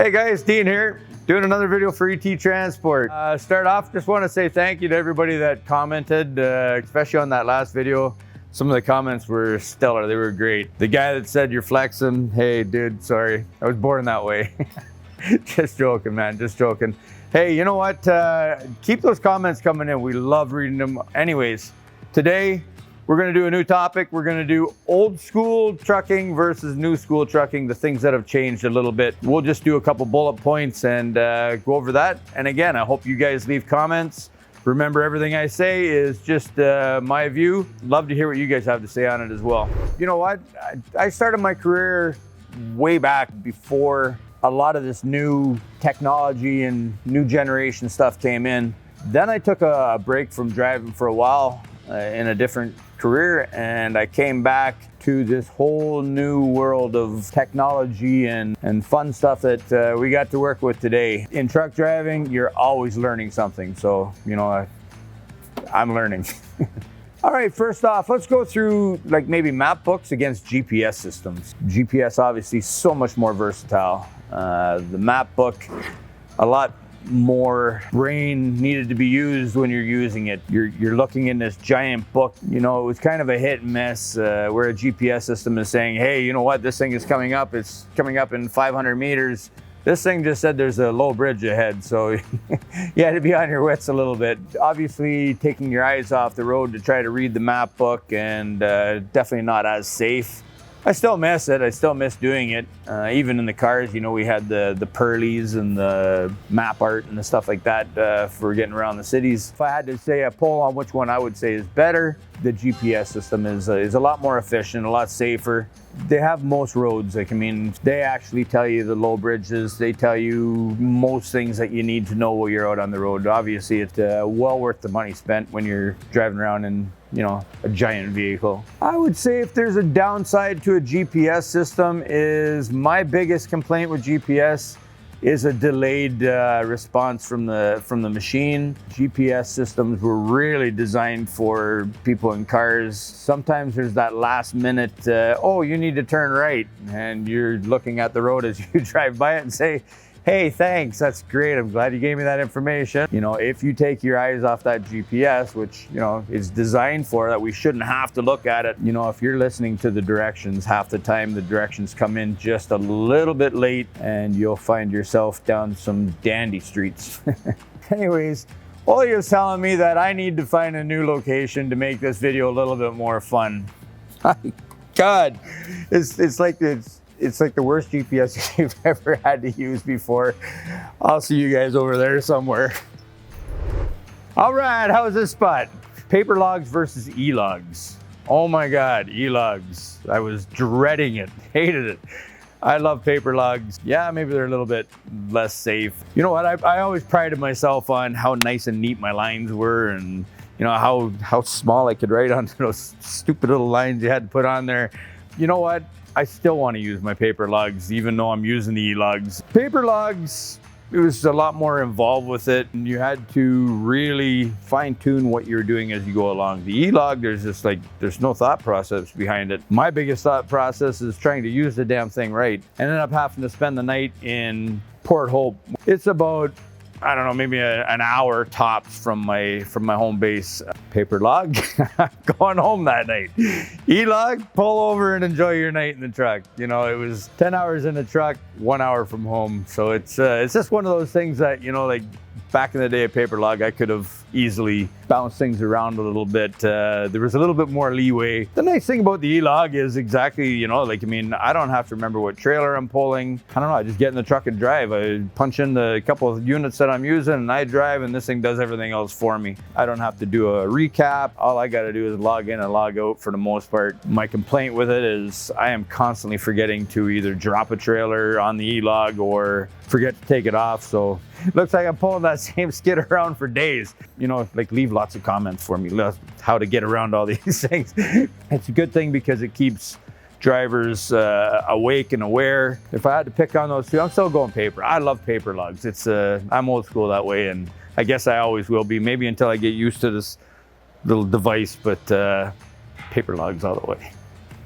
Hey guys, Dean here, doing another video for ET Transport. Start off, just want to say thank you to everybody that commented, especially on that last video. Some of the comments were stellar, they were great. The guy that said you're flexing, hey dude, sorry, I was born that way. Just joking, man, just joking. Hey, you know what, keep those comments coming in, we love reading them. Anyways, today, we're gonna do a new topic. We're gonna do old school trucking versus new school trucking, the things that have changed a little bit. We'll just do a couple bullet points and go over that. And again, I hope you guys leave comments. Remember, everything I say is just my view. Love to hear what you guys have to say on it as well. You know what? I started my career way back before a lot of this new technology and new generation stuff came in. Then I took a break from driving for a while in a different career, and I came back to this whole new world of technology and fun stuff that we got to work with today. In truck driving, you're always learning something, so you know, I'm learning. All right, first off, let's go through like maybe map books against GPS systems. GPS obviously so much more versatile. The map book, a lot more brain needed to be used when you're using it. You're looking in this giant book. You know, it was kind of a hit and miss where a GPS system is saying, hey, you know what, this thing is coming up. It's coming up in 500 meters. This thing just said there's a low bridge ahead. So you had to be on your wits a little bit. Obviously, taking your eyes off the road to try to read the map book, and definitely not as safe. I still miss it. I still miss doing it. Even in the cars, you know, we had the Pearlies and the map art and the stuff like that for getting around the cities. If I had to say a poll on which one I would say is better, the GPS system is a lot more efficient, a lot safer. They have most roads. Like, I mean, they actually tell you the low bridges. They tell you most things that you need to know while you're out on the road. Obviously, it's well worth the money spent when you're driving around in, you know, a giant vehicle. I would say if there's a downside to a GPS system, is my biggest complaint with GPS is a delayed response from the machine. GPS systems were really designed for people in cars. Sometimes there's that last minute, oh, you need to turn right, and you're looking at the road as you drive by it and say, hey, thanks, that's great, I'm glad you gave me that information. You know, if you take your eyes off that GPS, which, you know, is designed for that, we shouldn't have to look at it. You know, if you're listening to the directions, half the time the directions come in just a little bit late and you'll find yourself down some dandy streets. Anyways, Oli is telling me that I need to find a new location to make this video a little bit more fun. God, it's like the worst GPS you've ever had to use before. I'll see you guys over there somewhere. All right, how's this spot? Paper logs versus e-logs. Oh my God, e-logs. I was dreading it, hated it. I love paper logs. Yeah, maybe they're a little bit less safe. You know what, I always prided myself on how nice and neat my lines were, and you know, how small I could write on those stupid little lines you had to put on there. You know what? I still want to use my paper logs, even though I'm using the e-logs. Paper logs, it was a lot more involved with it, and you had to really fine tune what you're doing as you go along. The e-log, there's no thought process behind it. My biggest thought process is trying to use the damn thing right. I ended up having to spend the night in Port Hope. It's about, I don't know, maybe an hour tops from my home base. Paper log, going home that night. E-log, pull over and enjoy your night in the truck. You know, it was 10 hours in the truck, 1 hour from home. So it's just one of those things that, you know, like back in the day of paper log, I could have easily bounced things around a little bit. There was a little bit more leeway. The nice thing about the e-log is exactly, you know, like, I mean, I don't have to remember what trailer I'm pulling. I don't know, I just get in the truck and drive. I punch in the couple of units that I'm using and I drive, and this thing does everything else for me. I don't have to do a recap. All I got to do is log in and log out for the most part. My complaint with it is I am constantly forgetting to either drop a trailer on the e-log or forget to take it off. So looks like I'm pulling that same skid around for days. You know, like, leave lots of comments for me, how to get around all these things. It's a good thing because it keeps drivers awake and aware. If I had to pick on those two, I'm still going paper. I love paper logs. It's I'm old school that way, and I guess I always will be, maybe until I get used to this little device, but paper logs all the way.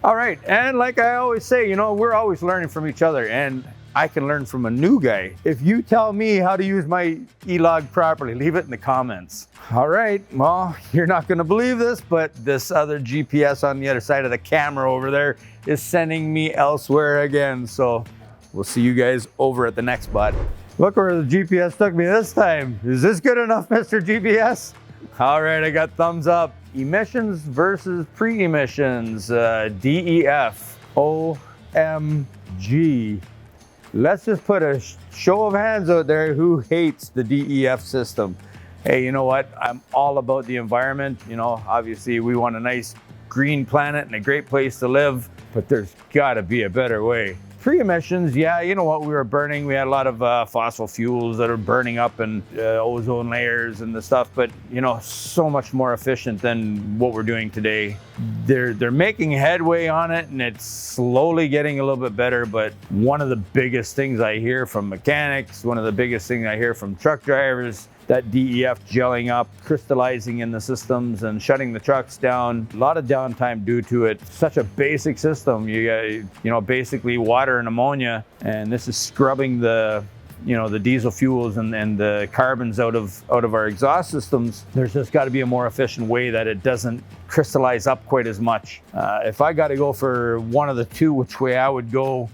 All right, and like I always say, you know, we're always learning from each other, and I can learn from a new guy. If you tell me how to use my E-Log properly, leave it in the comments. All right, well, you're not gonna believe this, but this other GPS on the other side of the camera over there is sending me elsewhere again. So we'll see you guys over at the next spot. Look where the GPS took me this time. Is this good enough, Mr. GPS? All right, I got thumbs up. Emissions versus pre-emissions, DEF, OMG. Let's just put a show of hands out there who hates the DEF system. Hey, you know what? I'm all about the environment. You know, obviously we want a nice green planet and a great place to live, but there's gotta be a better way. Pre-emissions, yeah, you know what, we were burning. We had a lot of fossil fuels that are burning up in ozone layers and the stuff, but you know, so much more efficient than what we're doing today. They're making headway on it, and it's slowly getting a little bit better. But one of the biggest things I hear from mechanics, one of the biggest things I hear from truck drivers, that DEF gelling up, crystallizing in the systems and shutting the trucks down. A lot of downtime due to it. Such a basic system. You got, you know, basically water and ammonia, and this is scrubbing the, you know, the diesel fuels and the carbons out of our exhaust systems. There's just got to be a more efficient way that it doesn't crystallize up quite as much. If I got to go for one of the two, which way I would go,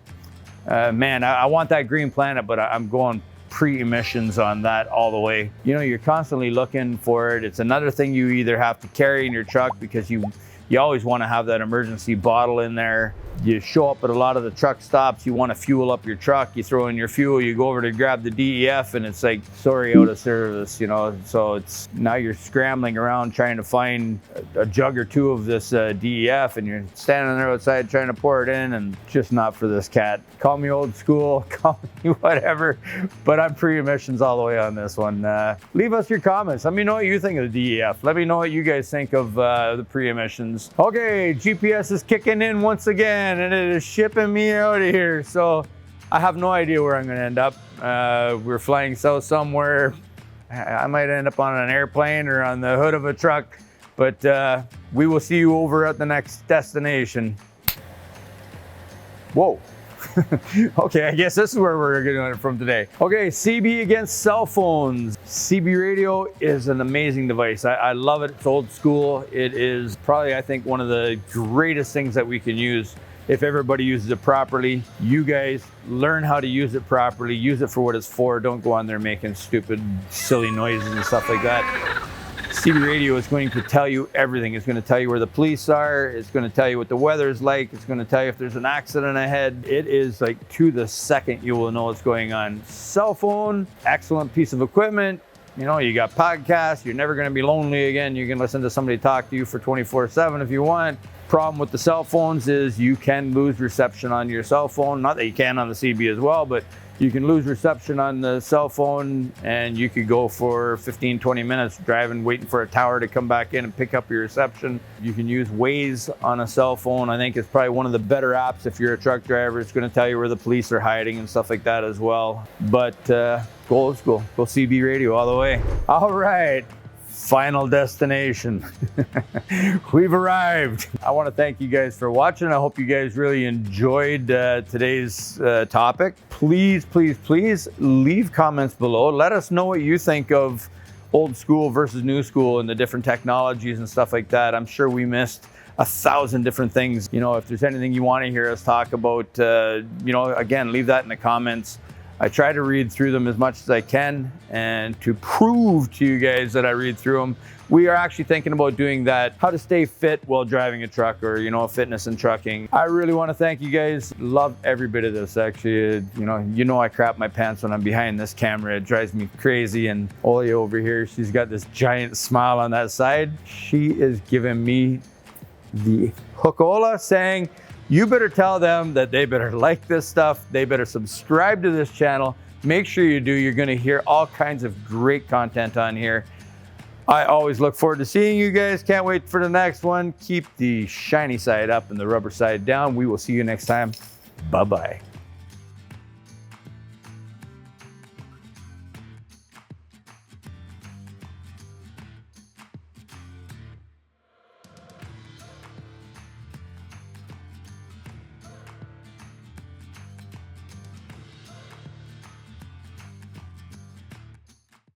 man, I want that green planet, but I'm going pre-emissions on that all the way. You know, you're constantly looking for it. It's another thing you either have to carry in your truck because you always want to have that emergency bottle in there. You show up at a lot of the truck stops, you want to fuel up your truck, you throw in your fuel, you go over to grab the DEF, and it's like, sorry, out of service, you know. So it's now you're scrambling around trying to find a jug or two of this DEF, and you're standing there outside trying to pour it in, and just not for this cat. Call me old school, call me whatever, but I'm pre-emissions all the way on this one. Leave us your comments. Let me know what you think of the DEF. Let me know what you guys think of the pre-emissions. Okay, GPS is kicking in once again, and it is shipping me out of here. So I have no idea where I'm going to end up. We're flying south somewhere. I might end up on an airplane or on the hood of a truck, but we will see you over at the next destination. Whoa. Okay, I guess this is where we're getting it from today. Okay, CB against cell phones. CB radio is an amazing device. I love it. It's old school. It is probably, I think, one of the greatest things that we can use if everybody uses it properly. You guys learn how to use it properly. Use it for what it's for. Don't go on there making stupid, silly noises and stuff like that. CB radio is going to tell you everything. It's going to tell you where the police are. It's going to tell you what the weather is like. It's going to tell you if there's an accident ahead. It is like to the second you will know what's going on. Cell phone, excellent piece of equipment. You know, you got podcasts. You're never going to be lonely again. You can listen to somebody talk to you for 24/7 if you want. Problem with the cell phones is you can lose reception on your cell phone. Not that you can on the CB as well, but you can lose reception on the cell phone, and you could go for 15-20 minutes driving, waiting for a tower to come back in and pick up your reception. You can use Waze on a cell phone. I think it's probably one of the better apps if you're a truck driver. It's going to tell you where the police are hiding and stuff like that as well. But go old school. Go CB radio all the way. All right. Final destination. We've arrived. I want to thank you guys for watching. I hope you guys really enjoyed today's topic. Please, please, please leave comments below. Let us know what you think of old school versus new school and the different technologies and stuff like that. I'm sure we missed 1,000 different things. You know, if there's anything you want to hear us talk about, you know, again, leave that in the comments. I try to read through them as much as I can, and to prove to you guys that I read through them, we are actually thinking about doing that, how to stay fit while driving a truck, or, you know, fitness and trucking. I really want to thank you guys. Love every bit of this, actually. You know I crap my pants when I'm behind this camera. It drives me crazy. And Olia over here, she's got this giant smile on that side. She is giving me the hookola, saying, you better tell them that they better like this stuff. They better subscribe to this channel. Make sure you do. You're going to hear all kinds of great content on here. I always look forward to seeing you guys. Can't wait for the next one. Keep the shiny side up and the rubber side down. We will see you next time. Bye-bye.